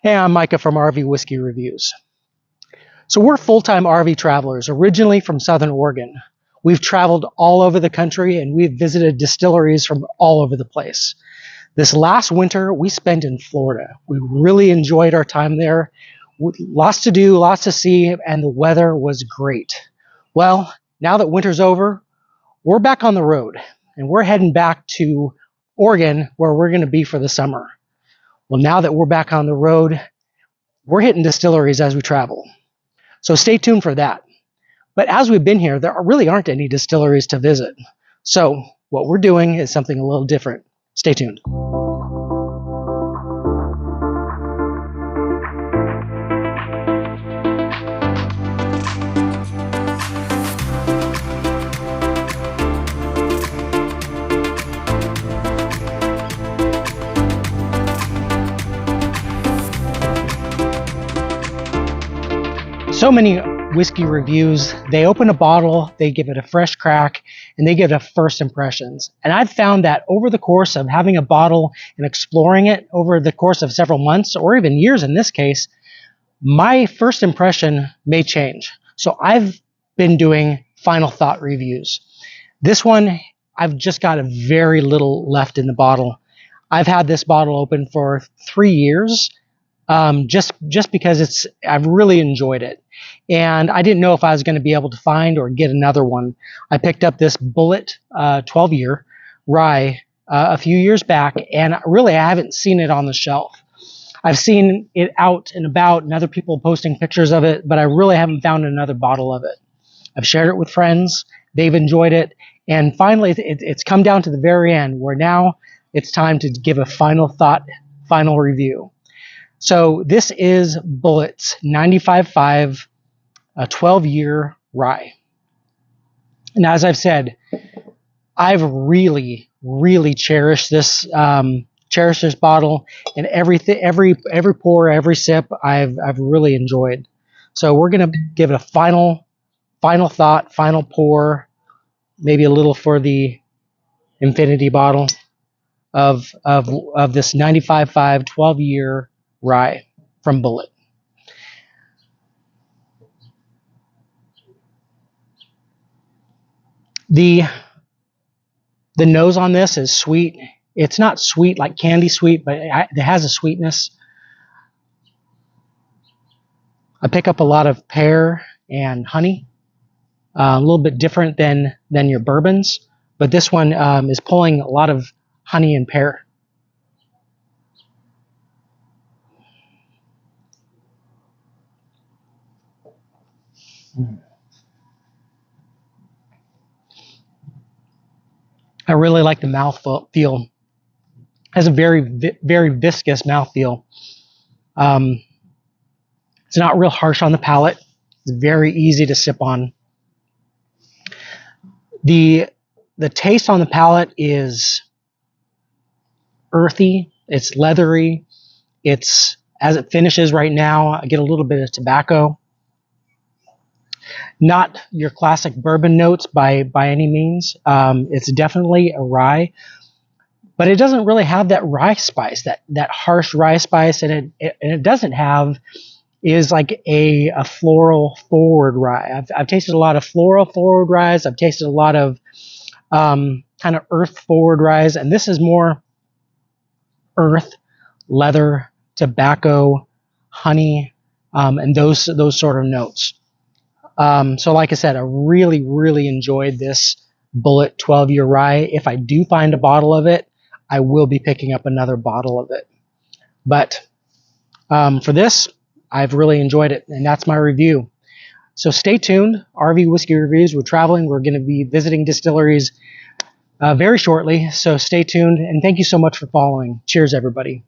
Hey, I'm Micah from RV Whiskey Reviews. So we're full-time RV travelers, originally from Southern Oregon. We've traveled all over the country and we've visited distilleries from all over the place. This last winter we spent in Florida. We really enjoyed our time there. Lots to do, lots to see, and the weather was great. Well, now that winter's over, we're back on the road and we're heading back to Oregon where we're going to be for the summer. Well, now that we're back on the road, we're hitting distilleries as we travel. So stay tuned for that. But as we've been here, there really aren't any distilleries to visit. So what we're doing is something a little different. Stay tuned. So many whiskey reviews, they open a bottle, they give it a fresh crack, and they give it a first impressions. And I've found that over the course of having a bottle and exploring it over the course of several months, or even years in this case, my first impression may change. So I've been doing final thought reviews. This one, I've just got a very little left in the bottle. I've had this bottle open for 3 years, just because I've really enjoyed it. And I didn't know if I was going to be able to find or get another one. I picked up this Bulleit 12-year rye a few years back, and really I haven't seen it on the shelf. I've seen it out and about and other people posting pictures of it, but I really haven't found another bottle of it. I've shared it with friends. They've enjoyed it. And finally, it's come down to the very end where now it's time to give a final thought, final review. So this is Bulleit's 95.5 a 12-year rye. And as I've said, I've really cherished this bottle, and every pour, every sip, I've really enjoyed. So we're gonna give it a final thought, final pour, maybe a little for the infinity bottle of this 95.5 12-year rye from Bulleit. The nose on this is sweet. It's not sweet like candy sweet, but it has a sweetness. I pick up a lot of pear and honey, a little bit different than your bourbons, but this one is pulling a lot of honey and pear. I really like the mouthfeel. It has a very viscous mouthfeel. It's not real harsh on the palate. It's very easy to sip on. The taste on the palate is earthy. It's leathery. As it finishes right now, I get a little bit of tobacco. Not your classic bourbon notes by any means. It's definitely a rye, but it doesn't really have that rye spice, that harsh rye spice, and it doesn't have is like a floral forward rye. I've tasted a lot of floral forward ryes. I've tasted a lot of kind of earth forward ryes, and this is more earth, leather, tobacco, honey, and those sort of notes. So like I said, I really enjoyed this Bulleit 12-year rye. If I do find a bottle of it, I will be picking up another bottle of it. But for this, I've really enjoyed it, and that's my review. So stay tuned. RV Whiskey Reviews. We're traveling. We're going to be visiting distilleries very shortly. So stay tuned, and thank you so much for following. Cheers, everybody.